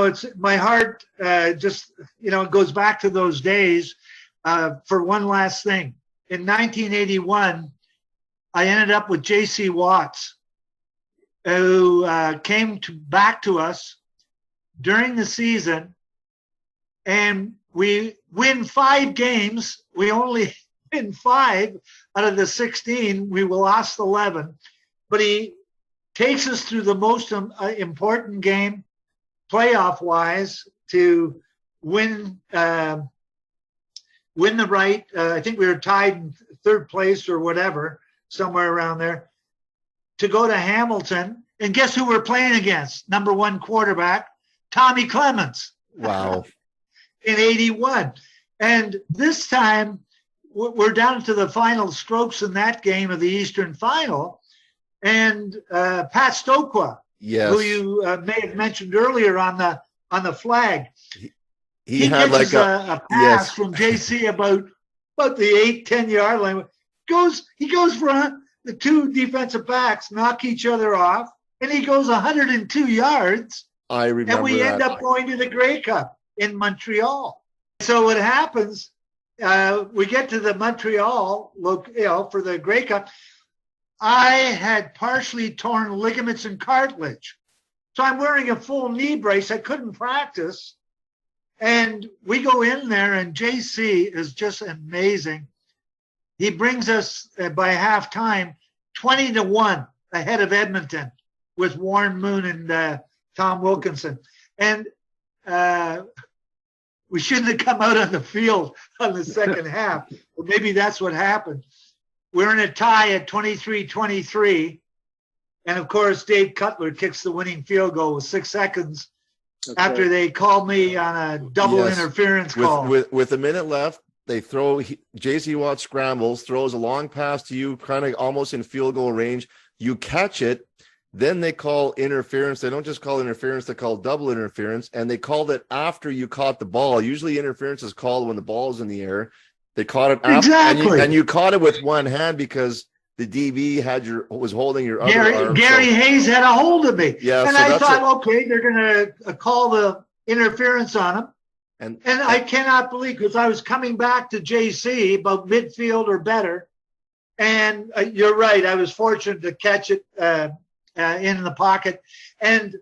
it's my heart just, it goes back to those days. For one last thing, in 1981, I ended up with J.C. Watts, who came back to us during the season, and we win 5 games. We only win 5 out of the 16. We lost 11, but he takes us through the most important game, playoff-wise, to win the right. I think we were tied in 3rd place or whatever, somewhere around there, to go to Hamilton. And guess who we're playing against? Number 1 quarterback, Tommy Clements. Wow. In 81. And this time, we're down to the final strokes in that game of the Eastern Final. And Pat Stokwa, yes, who you may have mentioned earlier on the flag, he had gets like a pass from JC about the 8-10 yard line. He goes for the 2 defensive backs, knock each other off, and he goes 102 yards. I remember. And we end up going to the Grey Cup in Montreal. So what happens? We get to the Montreal, for the Grey Cup. I had partially torn ligaments and cartilage. So I'm wearing a full knee brace. I couldn't practice. And we go in there, and JC is just amazing. He brings us by halftime 20-1 ahead of Edmonton with Warren Moon and Tom Wilkinson. And we shouldn't have come out on the field on the second half. Or maybe that's what happened. We're in a tie at 23-23. And, of course, Dave Cutler kicks the winning field goal with 6 seconds after they called me on a double interference call. With a minute left, they throw J.C. Watt scrambles, throws a long pass to you, kind of almost in field goal range. You catch it. Then they call interference. They don't just call interference, they call double interference. And they called it after you caught the ball. Usually interference is called when the ball is in the air. They caught it after, exactly. and you caught it with one hand because the DB was holding your other arm. Gary Hayes had a hold of me. Yeah, and so I thought, okay, they're going to call the interference on him. And I cannot believe, because I was coming back to JC about midfield or better. And you're right. I was fortunate to catch it in the pocket. And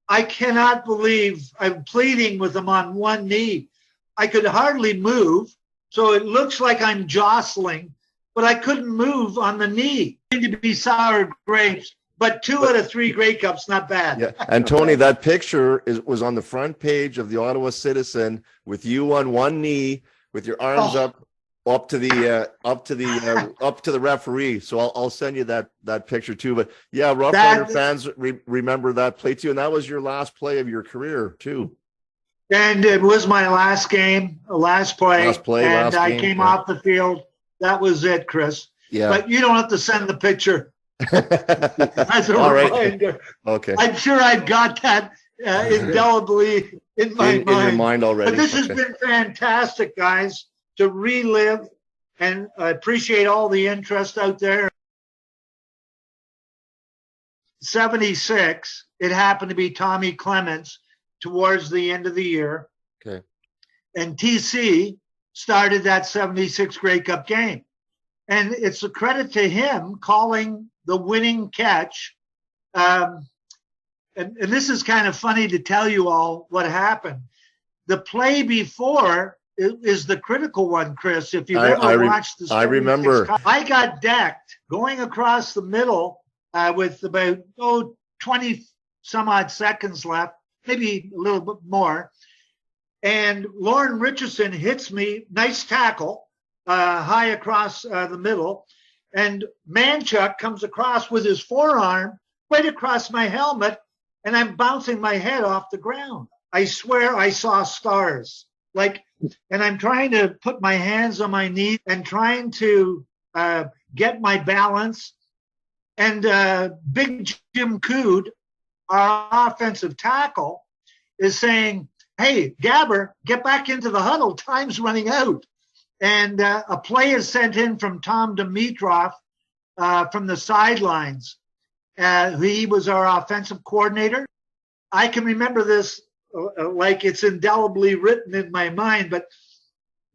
I cannot believe I'm pleading with him on one knee. I could hardly move. So it looks like I'm jostling, but I couldn't move on the knee. To be sour grapes, but 2 out of 3 Grey Cups, not bad. Yeah, and Tony, that picture was on the front page of the Ottawa Citizen with you on one knee with your arms up to the referee. So I'll send you that picture too. But yeah, Rough Rider fans remember that play too, and that was your last play of your career too. And it was my last game, last play, and I came off the field. That was it, Chris. Yeah. But you don't have to send the picture. As a reminder. Okay. I'm sure I've got that indelibly in my mind. In your mind already. But this has been fantastic, guys, to relive, and I appreciate all the interest out there. 76, it happened to be Tommy Clements towards the end of the year. Okay. And TC started that 76 Grey Cup game. And it's a credit to him calling the winning catch. And this is kind of funny to tell you all what happened. The play before is the critical one, Chris. If you've ever watched the I remember. I got decked going across the middle with about 20 some odd seconds left, maybe a little bit more. And Lauren Richardson hits me, nice tackle, high across the middle. And Manchuk comes across with his forearm right across my helmet, and I'm bouncing my head off the ground. I swear I saw stars. And I'm trying to put my hands on my knees and trying to get my balance. And Big Jim Cood, our offensive tackle, is saying, "Hey, Gabber, get back into the huddle. Time's running out." And a play is sent in from Tom Dimitrov from the sidelines. He was our offensive coordinator. I can remember this like it's indelibly written in my mind. But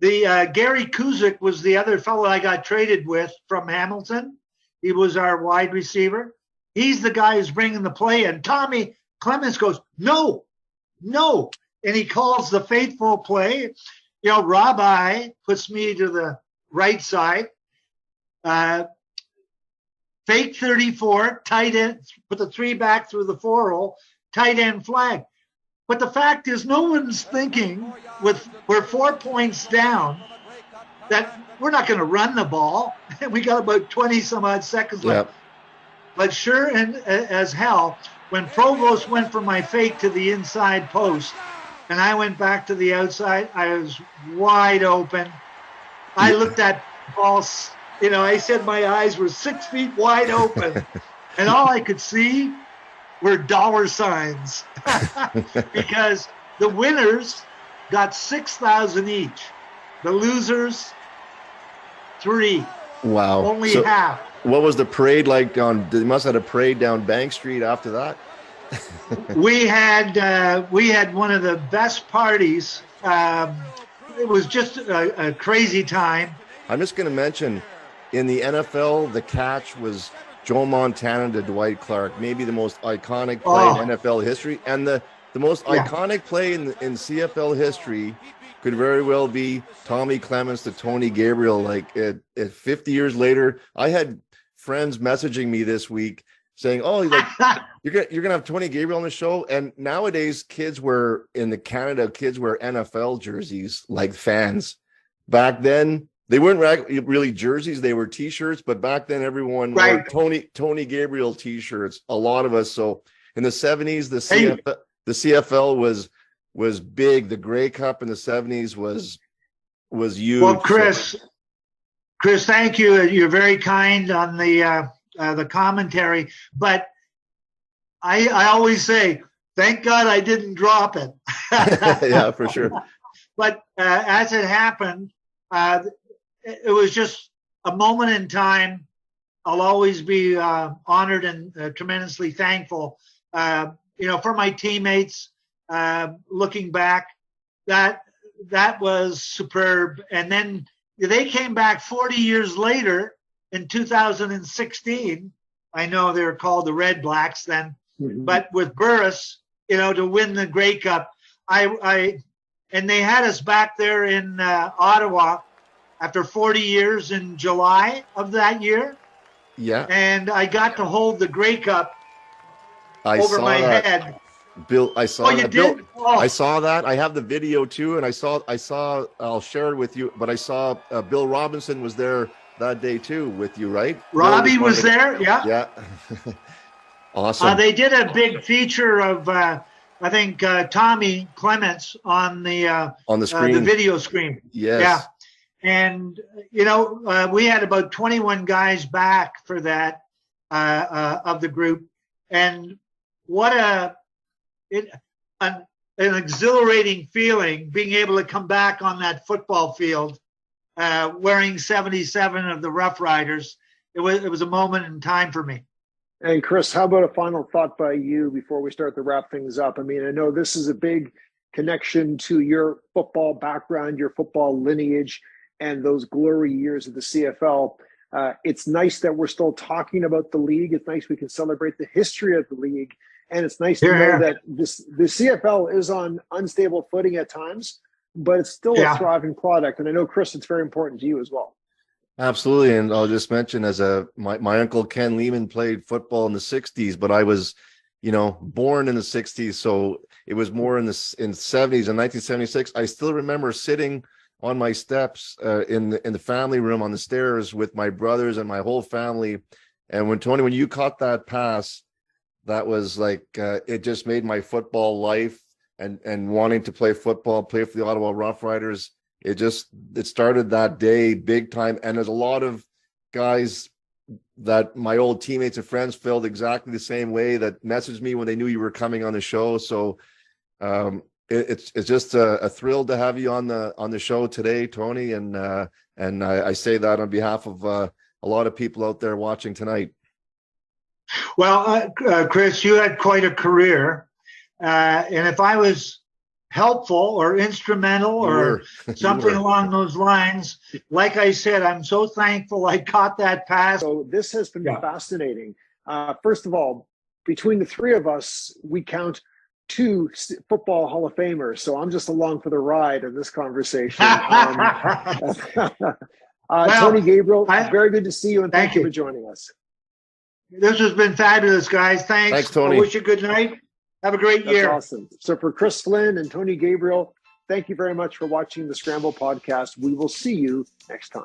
the Gary Kuzik was the other fellow I got traded with from Hamilton. He was our wide receiver. He's the guy who's bringing the play, and Tommy Clements goes, no, and he calls the fateful play. Rabbi puts me to the right side. Fake 34, tight end, put the 3 back through the 4 hole, tight end flag. But the fact is, no one's thinking we're 4 points down that we're not going to run the ball. We got about 20 some odd seconds left. Yep. But sure as hell, when Provost went from my fake to the inside post and I went back to the outside, I was wide open. I looked at ball, I said my eyes were 6 feet wide open. And all I could see were dollar signs because the winners got 6,000 each. The losers, 3. Wow. Only half. What was the parade like they must have had a parade down Bank Street after that? we had one of the best parties. It was just a crazy time. I'm just going to mention, in the NFL, the catch was Joe Montana to Dwight Clark, maybe the most iconic play in NFL history. And the most iconic play in CFL history could very well be Tommy Clements to Tony Gabriel. Like at 50 years later, I had friends messaging me this week saying, "Oh, you're gonna have Tony Gabriel on the show." And nowadays, kids wear NFL jerseys like fans. Back then, they weren't really jerseys; they were T-shirts. But back then, everyone wore Tony Gabriel T-shirts. A lot of us. So in the 70s, the CFL was big. The Grey Cup in the 70s was huge. Well, Chris, thank you. You're very kind on the commentary, but I always say, thank God I didn't drop it. Yeah, for sure. But as it happened, it was just a moment in time. I'll always be honored and tremendously thankful, for my teammates. Looking back, that was superb. And then they came back 40 years later in 2016. I know they were called the Red Blacks then, but with Burris, to win the Grey Cup, and they had us back there in Ottawa after 40 years in July of that year. Yeah. And I got to hold the Grey Cup over my head. Bill, I saw that. Bill, I saw that. I have the video too, and I saw. I'll share it with you. But I saw Bill Robinson was there that day too with you, right? Robbie was there. Yeah. Yeah. Awesome. They did a big feature of I think Tommy Clements on the screen, the video screen. Yes. Yeah. And we had about 21 guys back for that of the group, and what an exhilarating feeling being able to come back on that football field wearing 77 of the Rough Riders. It was a moment in time for me. And Chris, how about a final thought by you before we start to wrap things up? I mean, I know this is a big connection to your football background, your football lineage, and those glory years of the CFL. It's nice that we're still talking about the league. It's nice we can celebrate the history of the league. And it's nice to know that the CFL is on unstable footing at times, but it's still a thriving product. And I know, Chris, it's very important to you as well. Absolutely. And I'll just mention my uncle Ken Lehman played football in the 60s, but I was, born in the 60s. So it was more in the 70s. In 1976, I still remember sitting on my steps in the family room on the stairs with my brothers and my whole family. And when you caught that pass, that was like, it just made my football life and wanting to play football, play for the Ottawa Rough Riders. It started that day big time. And there's a lot of guys that my old teammates and friends felt exactly the same way, that messaged me when they knew you were coming on the show. So it's just a thrill to have you on the show today, Tony. And I say that on behalf of a lot of people out there watching tonight. Well, Chris, you had quite a career. And if I was helpful or instrumental or something along those lines. Like I said, I'm so thankful I caught that pass. So this has been fascinating. First of all, between the three of us, we count 2 football Hall of Famers. So I'm just along for the ride in this conversation. Tony Gabriel, very good to see you, and thank you for joining us. This has been fabulous, guys. Thanks, Tony. I wish you good night. Have a great year. That's awesome. So for Chris Flynn and Tony Gabriel, thank you very much for watching the Scramble podcast. We will see you next time.